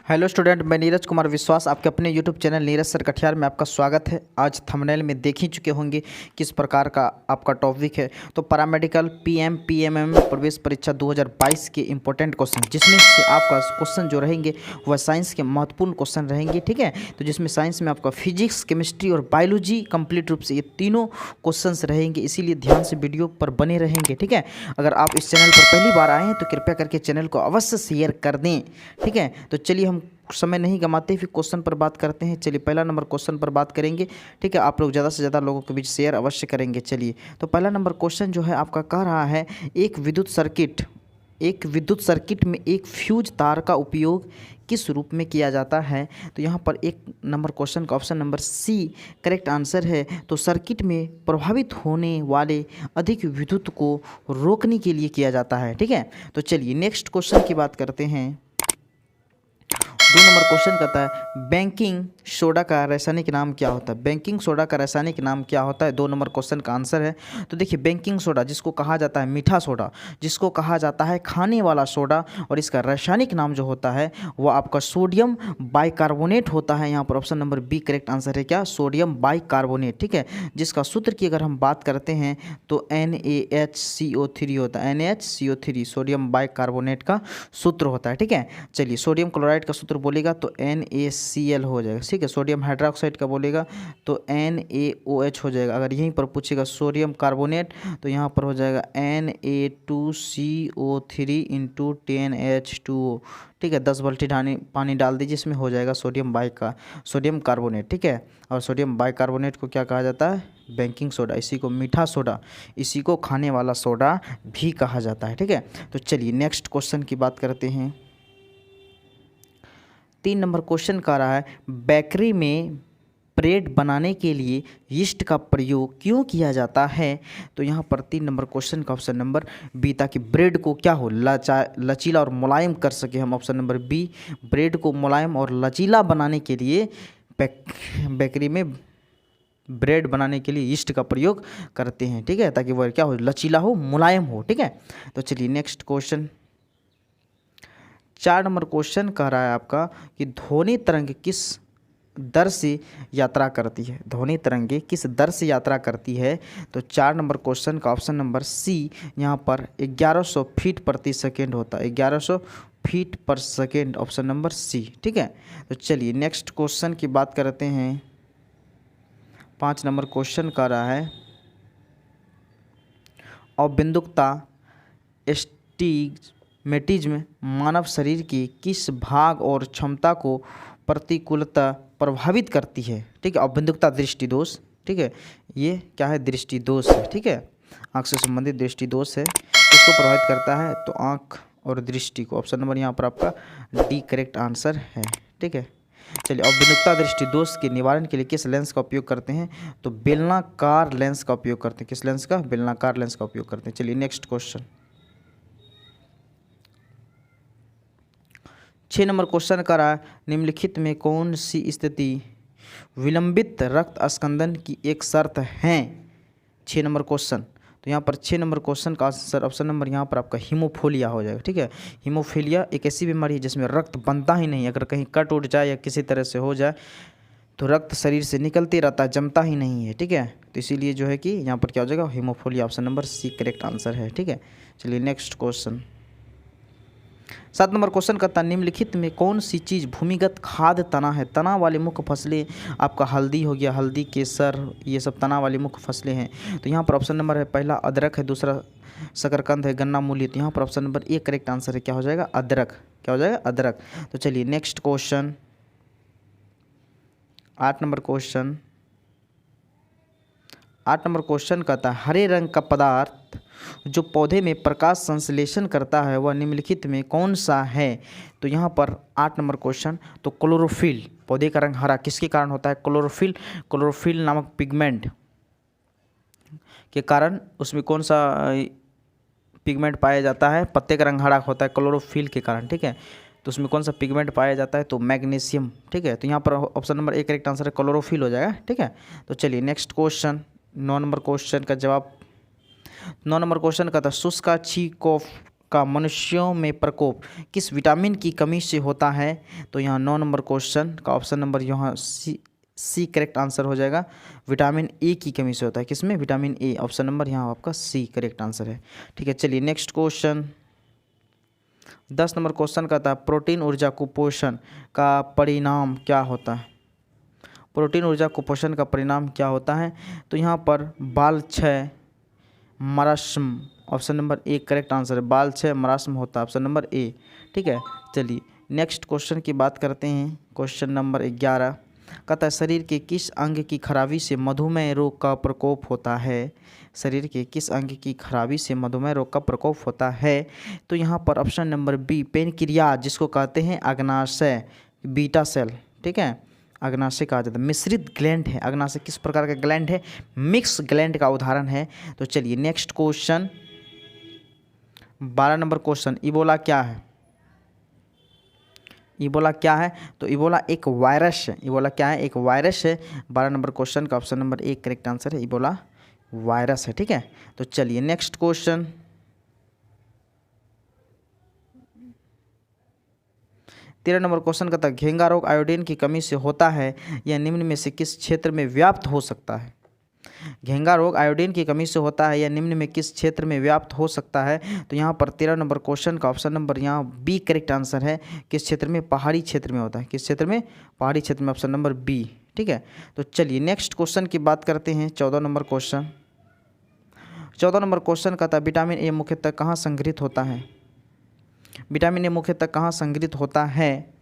Hello student, मैं नीरज कुमार विश्वास आपके अपने YouTube channel Neeraj sir Katiyar में आपका स्वागत है। आज थंबनेल में देख ही चुके होंगे किस प्रकार का आपका टॉपिक है। तो पैरामेडिकल पीएम पीएमएम प्रवेश परीक्षा 2022 के इंपॉर्टेंट क्वेश्चन, जिसमें से आपका क्वेश्चन जो रहेंगे वह साइंस के महत्वपूर्ण क्वेश्चन रहेंगे। ठीक है, तो जिसमें साइंस में आपका फिजिक्स, केमिस्ट्री और बायोलॉजी कंप्लीट रूप से ये तीनों क्वेश्चन रहेंगे, इसीलिए ध्यान से वीडियो पर बने रहेंगे। ठीक है, अगर आप इस चैनल पर पहली बार आए हैं तो कृपया करके चैनल को अवश्य शेयर कर दें। ठीक है, तो चलिए हम समय नहीं गमाते फिर क्वेश्चन पर बात करते हैं। चलिए पहला नंबर क्वेश्चन पर बात करेंगे। ठीक है, आप लोग ज़्यादा से ज़्यादा लोगों के बीच शेयर अवश्य करेंगे। चलिए, तो पहला नंबर क्वेश्चन जो है आपका कह रहा है एक विद्युत सर्किट में एक फ्यूज तार का उपयोग किस रूप में किया जाता है। तो यहाँ पर एक नंबर क्वेश्चन का option number C correct answer है। तो सर्किट में प्रभावित होने वाले अधिक विद्युत को रोकने के लिए किया जाता है। ठीक है, तो चलिए नेक्स्ट क्वेश्चन की बात करते हैं। 2 नंबर क्वेश्चन कहता है बेकिंग सोडा का रासायनिक नाम क्या होता है। बेकिंग सोडा का रासायनिक नाम क्या होता है, 2 नंबर क्वेश्चन का आंसर है। तो देखिए, बेकिंग सोडा जिसको कहा जाता है मीठा सोडा, जिसको कहा जाता है खाने वाला सोडा, और इसका रासायनिक नाम जो होता है वह आपका सोडियम बाइकार्बोनेट होता है। यहाँ पर option number B correct answer है क्या, सोडियम बाइकार्बोनेट। ठीक है, जिसका सूत्र की अगर हम बात करते हैं तो NaHCO3 होता है। NaHCO3 सोडियम बाइकार्बोनेट का सूत्र होता है। ठीक है, चलिए सोडियम क्लोराइड का सूत्र बोलेगा तो NaCl हो जाएगा। ठीक है, सोडियम हाइड्रोक्साइड का बोलेगा तो NaOH हो जाएगा। अगर यहीं पर पूछेगा सोडियम कार्बोनेट तो यहाँ पर हो जाएगा Na2CO3 इंटू 10H2O। ठीक है, 10 बाल्टी पानी डाल दीजिए, इसमें हो जाएगा सोडियम कार्बोनेट। ठीक है, और सोडियम बाइकार्बोनेट को क्या कहा जाता है, बेकिंग सोडा। इसी को मीठा सोडा, इसी को खाने वाला सोडा भी कहा जाता है। ठीक है, तो चलिए नेक्स्ट क्वेश्चन की बात करते हैं। 3 नंबर क्वेश्चन का रहा है बेकरी में ब्रेड बनाने के लिए यीस्ट का प्रयोग क्यों किया जाता है। तो यहाँ पर 3 नंबर क्वेश्चन का ऑप्शन नंबर बी, ताकि ब्रेड को क्या हो, लचीला और मुलायम कर सके हम। ऑप्शन नंबर बी, ब्रेड को मुलायम और लचीला बनाने के लिए बेकरी में ब्रेड बनाने के लिए यीस्ट का प्रयोग करते हैं। ठीक है, ताकि वह क्या हो, लचीला हो, मुलायम हो। ठीक है, तो चलिए नेक्स्ट क्वेश्चन। 4 नंबर क्वेश्चन कह रहा है आपका कि ध्वनि तरंग किस दर से यात्रा करती है। ध्वनि तरंगे किस दर से यात्रा करती है। तो 4 नंबर क्वेश्चन का ऑप्शन नंबर सी यहाँ पर 1100 फीट प्रति सेकेंड होता है। 1100 फीट पर सेकेंड, ऑप्शन नंबर सी। ठीक है, तो चलिए नेक्स्ट क्वेश्चन की बात करते हैं। 5 नंबर क्वेश्चन कह रहा है अबिंदुकता एस्टिग्मेटिज्म मानव शरीर के किस भाग और क्षमता को प्रतिकूलता प्रभावित करती है। ठीक है, अबिंदुकता दृष्टि दोष। ठीक है, ये क्या है, दृष्टि दोष है। ठीक है, आँख से संबंधित दृष्टि दोष है, किसको प्रभावित करता है, तो आँख और दृष्टि को। ऑप्शन नंबर यहाँ पर आपका डी करेक्ट आंसर है। ठीक है, चलिए अबिंदुकता दृष्टि दोष के निवारण के लिए किस लेंस का उपयोग करते हैं। तो बेलनाकार लेंस का उपयोग करते हैं। किस लेंस का, बेलनाकार लेंस का उपयोग करते हैं। चलिए नेक्स्ट क्वेश्चन। 6 नंबर क्वेश्चन का रहा है निम्नलिखित में कौन सी स्थिति विलंबित रक्त स्कंदन की एक शर्त है। 6 नंबर क्वेश्चन, तो यहाँ पर 6 नंबर क्वेश्चन का आंसर ऑप्शन नंबर यहाँ पर आपका हीमोफीलिया हो जाएगा। ठीक है, हीमोफीलिया एक ऐसी बीमारी है जिसमें रक्त बनता ही नहीं। अगर कहीं कट उठ जाए या किसी तरह से हो जाए तो रक्त शरीर से निकलते रहता है, जमता ही नहीं है। ठीक है, तो इसीलिए जो है कि यहाँ पर क्या हो जाएगा, haemophilia. Option number C correct answer है। ठीक है, चलिए नेक्स्ट क्वेश्चन। 7 नंबर क्वेश्चन कहता है निम्नलिखित में कौन सी चीज़ भूमिगत खाद्य तना है। तना वाली मुख्य फसलें आपका हल्दी हो गया, हल्दी, केसर, ये सब तना वाली मुख्य फसलें हैं। तो यहाँ पर ऑप्शन नंबर है पहला अदरक है, दूसरा शकरकंद है, गन्ना, मूली। तो यहाँ पर option number A correct answer है, क्या हो जाएगा, अदरक। क्या हो जाएगा, अदरक। तो चलिए next question. 8 number question. 8 number question कहता है हरे रंग का पदार्थ जो पौधे में प्रकाश संश्लेषण करता है वह निम्नलिखित में कौन सा है। तो यहाँ पर 8 नंबर क्वेश्चन, तो क्लोरोफिल। पौधे का रंग हरा किसके कारण होता है, क्लोरोफिल नामक पिगमेंट के कारण उसमें कौन सा पिगमेंट पाया जाता है, पत्ते का रंग हरा होता है क्लोरोफिल के कारण। ठीक है, तो उसमें कौन सा पिगमेंट पाया जाता है, तो मैग्नीशियम। ठीक है, तो यहाँ पर option number A correct answer है, क्लोरोफिल हो जाएगा। ठीक है, तो चलिए नेक्स्ट क्वेश्चन। 9 नंबर क्वेश्चन का जवाब। 9 नंबर क्वेश्चन का था शुष्काक्षी का मनुष्यों में प्रकोप किस विटामिन की कमी से होता है? तो यहाँ 9 नंबर क्वेश्चन का ऑप्शन नंबर यहाँ सी करेक्ट आंसर हो जाएगा। विटामिन ए की कमी से होता है, किसमें? Vitamin A. ऑप्शन नंबर यहाँ आपका सी करेक्ट आंसर है। ठीक है, चलिए नेक्स्ट क्वेश्चन 10 नंबर क्वेश्चन का था प्रोटीन ऊर्जा कुपोषण का परिणाम क्या होता है? प्रोटीन ऊर्जा कुपोषण का परिणाम क्या होता है? तो यहाँ पर बाल क्षय, मरास्म, option number A correct answer है। बाल क्षय मरास्म होता है, ऑप्शन नंबर ए। ठीक है, चलिए नेक्स्ट क्वेश्चन की बात करते हैं। क्वेश्चन नंबर 11 कहता है शरीर के किस अंग की खराबी से मधुमेह रोग का प्रकोप होता है? शरीर के किस अंग की खराबी से मधुमेह रोग का प्रकोप होता है? तो यहाँ पर ऑप्शन नंबर बी पेनक्रियाज, जिसको कहते हैं अग्नाशय, बीटा सेल। ठीक है, अग्नाशय कहा जाता है। मिश्रित ग्लैंड है अग्नाशय, किस प्रकार का ग्लैंड है? मिक्स ग्लैंड का उदाहरण है। तो चलिए next question 12 number question Ebola क्या है? इबोला क्या है? तो इबोला एक वायरस है। इबोला क्या है? एक वायरस है। 12 नंबर क्वेश्चन का option number A correct answer है। इबोला वायरस है। ठीक है, तो चलिए नेक्स्ट क्वेश्चन 13 नंबर क्वेश्चन का था घेंगा रोग आयोडीन की कमी से होता है, यह निम्न में से किस क्षेत्र में व्याप्त हो सकता है? घेंगा रोग आयोडीन की कमी से होता है, यह निम्न में किस क्षेत्र में व्याप्त हो सकता है? तो यहाँ पर 13 नंबर क्वेश्चन का ऑप्शन नंबर यहाँ बी करेक्ट आंसर है। किस क्षेत्र में? पहाड़ी क्षेत्र में होता है। किस क्षेत्र में? पहाड़ी क्षेत्र में, ऑप्शन नंबर बी। ठीक है, तो चलिए नेक्स्ट क्वेश्चन की बात करते हैं। 14 नंबर क्वेश्चन 14 नंबर क्वेश्चन का था विटामिन ए मुख्यतः कहाँ संग्रहित होता है? विटामिन ए मुख्यतः कहाँ संग्रहित होता है?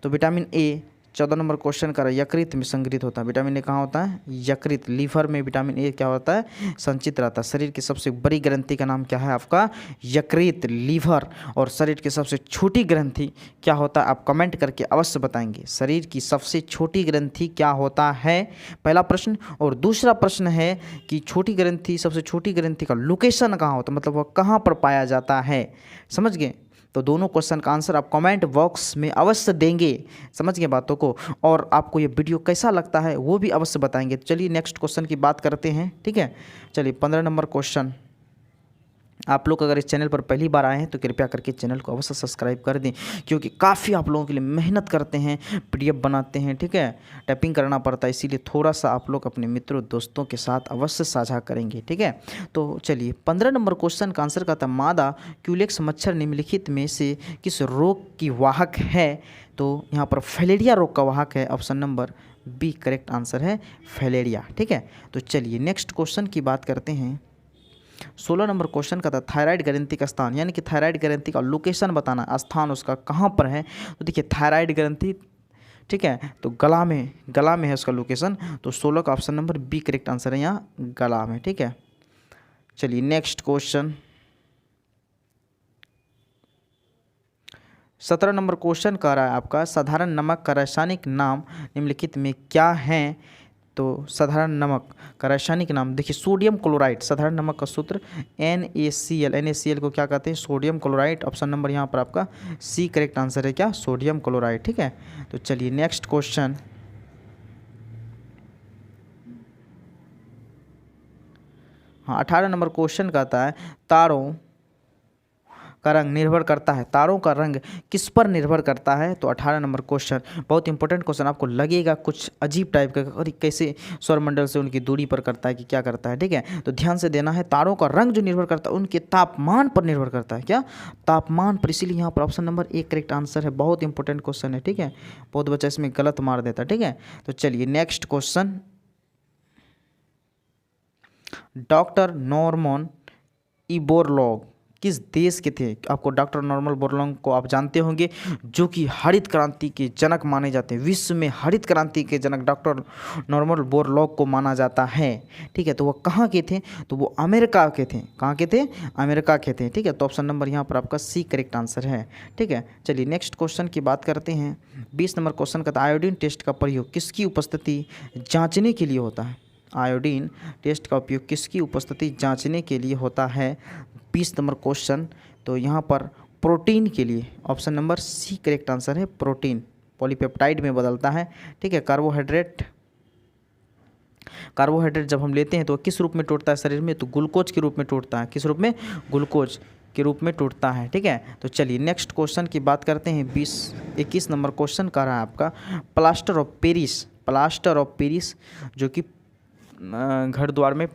तो विटामिन ए 14 नंबर क्वेश्चन का यकृत में संग्रहित होता है। विटामिन ए कहाँ होता है? यकृत, लीवर में विटामिन ए क्या होता है? संचित रहता है। शरीर की सबसे बड़ी ग्रंथि का नाम क्या है आपका? यकृत, लीवर। और शरीर की सबसे छोटी ग्रंथि क्या होता है? आप कमेंट करके अवश्य बताएंगे। शरीर की सबसे छोटी ग्रंथि क्या होता है? पहला प्रश्न। और दूसरा प्रश्न है कि छोटी ग्रंथि, सबसे छोटी ग्रंथि का लोकेशन कहाँ होता है, मतलब वह कहाँ पर पाया जाता है? समझ गए? तो दोनों क्वेश्चन का आंसर आप कमेंट बॉक्स में अवश्य देंगे। समझ गए बातों को? और आपको ये वीडियो कैसा लगता है वो भी अवश्य बताएंगे। चलिए नेक्स्ट क्वेश्चन की बात करते हैं। ठीक है, चलिए 15 नंबर क्वेश्चन। आप लोग अगर इस चैनल पर पहली बार आए हैं तो कृपया करके चैनल को अवश्य सब्सक्राइब कर दें, क्योंकि काफ़ी आप लोगों के लिए मेहनत करते हैं, पीडीएफ बनाते हैं। ठीक है, टाइपिंग करना पड़ता है, इसीलिए थोड़ा सा आप लोग अपने मित्रों दोस्तों के साथ अवश्य साझा करेंगे। ठीक है, तो चलिए 15 नंबर क्वेश्चन का आंसर का था मादा क्यूलेक्स मच्छर निम्नलिखित में से किस रोग की वाहक है? तो यहाँ पर फैलेरिया रोग का वाहक है। Option number B correct answer है, फैलेरिया। ठीक है, तो चलिए नेक्स्ट क्वेश्चन की बात करते हैं। 16 नंबर क्वेश्चन का था थायराइड ग्रंथि का स्थान, यानी कि थायराइड ग्रंथि का लोकेशन बताना, स्थान उसका कहाँ पर है? तो देखिए थायराइड ग्रंथि, ठीक है, तो गला में है उसका लोकेशन। तो 16 का option number B correct answer है, यहाँ गला में। ठीक है, चलिए नेक्स्ट क्वेश्चन 17 नंबर क्वेश्चन कह रहा है आपका साधारण नमक का रासायनिक नाम निम्नलिखित में क्या है? तो साधारण नमक का रासायनिक नाम देखिए सोडियम क्लोराइड। साधारण नमक का सूत्र NaCl। NaCl को क्या कहते हैं? Sodium chloride. ऑप्शन नंबर यहाँ पर आपका सी करेक्ट आंसर है, क्या? Sodium chloride. ठीक है, तो चलिए नेक्स्ट क्वेश्चन हाँ 18 नंबर क्वेश्चन कहता है तारों का रंग निर्भर करता है, तारों का रंग किस पर निर्भर करता है? तो 18 नंबर क्वेश्चन बहुत इंपॉर्टेंट क्वेश्चन। आपको लगेगा कुछ अजीब टाइप का, और कैसे सौरमंडल से उनकी दूरी पर करता है कि क्या करता है? ठीक है, तो ध्यान से देना है। तारों का रंग जो निर्भर करता है उनके तापमान पर निर्भर करता है, क्या? तापमान पर। इसीलिए यहाँ पर option number A correct answer है। बहुत इंपॉर्टेंट क्वेश्चन है। ठीक है, बहुत बच्चा इसमें गलत मार देता है। ठीक है, तो चलिए नेक्स्ट क्वेश्चन डॉक्टर नॉर्मन इबोरलॉग किस देश के थे? आपको डॉक्टर नॉर्मन बोरलॉग को आप जानते होंगे, जो कि हरित क्रांति के जनक माने जाते हैं। विश्व में हरित क्रांति के जनक डॉक्टर नॉर्मन बोरलॉग को माना जाता है। ठीक है, तो वो कहाँ के थे? तो वो अमेरिका के थे। कहाँ के थे? अमेरिका के थे। ठीक है, तो ऑप्शन नंबर यहाँ पर आपका सी करेक्ट आंसर है। ठीक है, चलिए नेक्स्ट क्वेश्चन की बात करते हैं। 20 नंबर क्वेश्चन का आयोडीन टेस्ट का प्रयोग किसकी उपस्थिति जाँचने के लिए होता है? आयोडीन टेस्ट का उपयोग किसकी उपस्थिति जांचने के लिए होता है? 20 नंबर क्वेश्चन, तो यहाँ पर प्रोटीन के लिए। Option number C correct answer है, प्रोटीन। पॉलीपेप्टाइड में बदलता है। ठीक है, कार्बोहाइड्रेट जब हम लेते हैं तो किस रूप में टूटता है शरीर में? तो ग्लूकोज के रूप में टूटता है। किस रूप में? ग्लूकोज। के रूप में टूटता है। ठीक है, तो चलिए नेक्स्ट क्वेश्चन की बात करते हैं। 21 नंबर क्वेश्चन का रहा है आपका plaster of Paris. Plaster of Paris जो कि घर द्वार में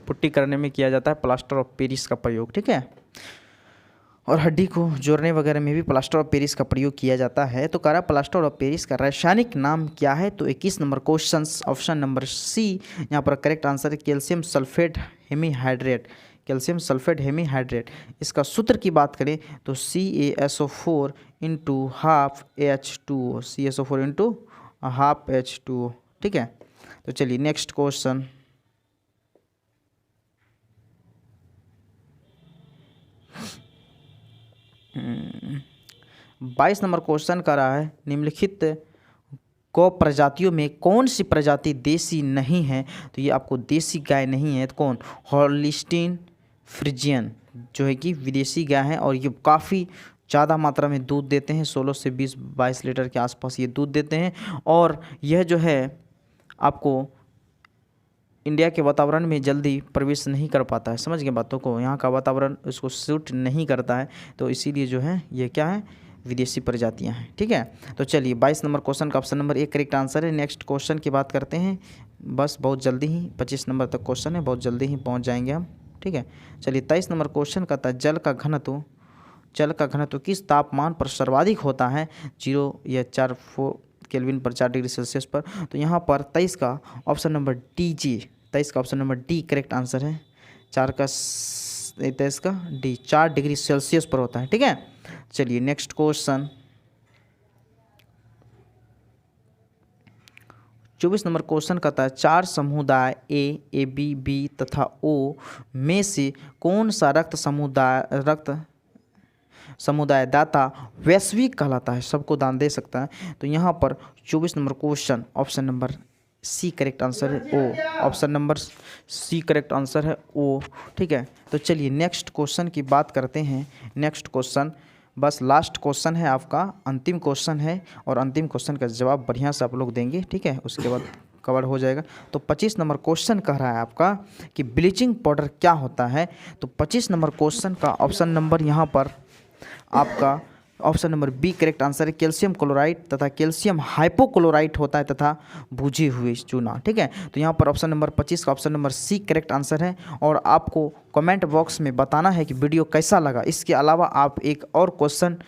पुट्टी करने में किया जाता है, प्लास्टर ऑफ पेरिस का प्रयोग। ठीक है, और हड्डी को जोड़ने वगैरह में भी प्लास्टर ऑफ पेरिस का प्रयोग किया जाता है। तो कह रहा प्लास्टर ऑफ पेरिस का रासायनिक नाम क्या है? तो 21 number question option number C यहाँ पर करेक्ट आंसर है calcium sulphate hemihydrate. Calcium sulphate hemihydrate. इसका सूत्र की बात करें तो CaSO4 into half H2O, CaSO4 into half H2O। ठीक है, तो चलिए नेक्स्ट क्वेश्चन। बाईस नंबर क्वेश्चन का रहा है निम्नलिखित गौ प्रजातियों में कौन सी प्रजाति देसी नहीं है? तो ये आपको देसी गाय नहीं है तो कौन? हॉलिस्टीन फ्रिजियन जो है कि विदेशी गाय है और ये काफ़ी ज़्यादा मात्रा में दूध देते हैं, 16 से 22 लीटर के आसपास ये दूध देते हैं। और यह जो है आपको इंडिया के वातावरण में जल्दी प्रवेश नहीं कर पाता है। समझ गए बातों को, यहाँ का वातावरण इसको सूट नहीं करता है, तो इसीलिए जो है ये क्या है, विदेशी प्रजातियाँ हैं। ठीक है, तो चलिए 22 नंबर क्वेश्चन का option number A correct answer है। नेक्स्ट क्वेश्चन की बात करते हैं, बस बहुत जल्दी ही 25 नंबर तक क्वेश्चन है, बहुत जल्दी ही पहुँच जाएंगे हम। ठीक है, चलिए 23 नंबर क्वेश्चन का था जल का घनत्व किस तापमान पर सर्वाधिक होता है? 0 या 4 केल्विन पर 4 डिग्री सेल्सियस पर। तो यहाँ पर 23 का ऑप्शन नंबर डी जी, 23 का option number D correct answer है। 23 का डी 4 डिग्री सेल्सियस पर होता है। ठीक है, चलिए नेक्स्ट क्वेश्चन 24 नंबर क्वेश्चन का था 4 समुदाय ए बी बी तथा ओ में से कौन सा रक्त समुदाय दाता वैश्विक कहलाता है, सबको दान दे सकता है? तो यहाँ पर 24 number question option number C correct answer है ओ। Option number C correct answer है ओ। ठीक है, तो चलिए नेक्स्ट क्वेश्चन की बात करते हैं। नेक्स्ट क्वेश्चन बस लास्ट क्वेश्चन है आपका, अंतिम क्वेश्चन है और अंतिम क्वेश्चन का जवाब बढ़िया से आप लोग देंगे। ठीक है, उसके बाद कवर हो जाएगा। तो 25 नंबर क्वेश्चन कह रहा है आपका कि ब्लीचिंग पाउडर क्या होता है? तो 25 नंबर क्वेश्चन का ऑप्शन नंबर यहाँ पर आपका option number B correct answer है कैल्शियम क्लोराइड तथा कैल्शियम हाइपोक्लोराइट होता है तथा भुजी हुई चूना। ठीक है, तो यहाँ पर ऑप्शन नंबर 25 का option number C correct answer है। और आपको कमेंट बॉक्स में बताना है कि वीडियो कैसा लगा। इसके अलावा आप एक और क्वेश्चन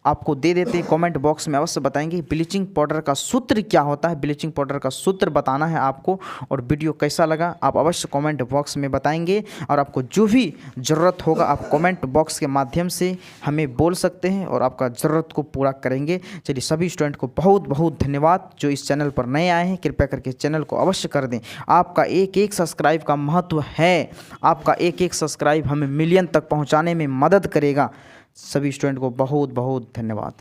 आपको दे देते हैं, कमेंट बॉक्स में अवश्य बताएंगे ब्लीचिंग पाउडर का सूत्र क्या होता है। ब्लीचिंग पाउडर का सूत्र बताना है आपको। और वीडियो कैसा लगा आप अवश्य कमेंट बॉक्स में बताएंगे। और आपको जो भी ज़रूरत होगा आप कमेंट बॉक्स के माध्यम से हमें बोल सकते हैं और आपका ज़रूरत को पूरा करेंगे। चलिए सभी स्टूडेंट को बहुत बहुत धन्यवाद। जो इस चैनल पर नए आए हैं कृपया करके चैनल को अवश्य कर दें। आपका एक एक सब्सक्राइब का महत्व है। आपका एक एक सब्सक्राइब हमें मिलियन तक पहुँचाने में मदद करेगा। सभी स्टूडेंट को बहुत बहुत धन्यवाद।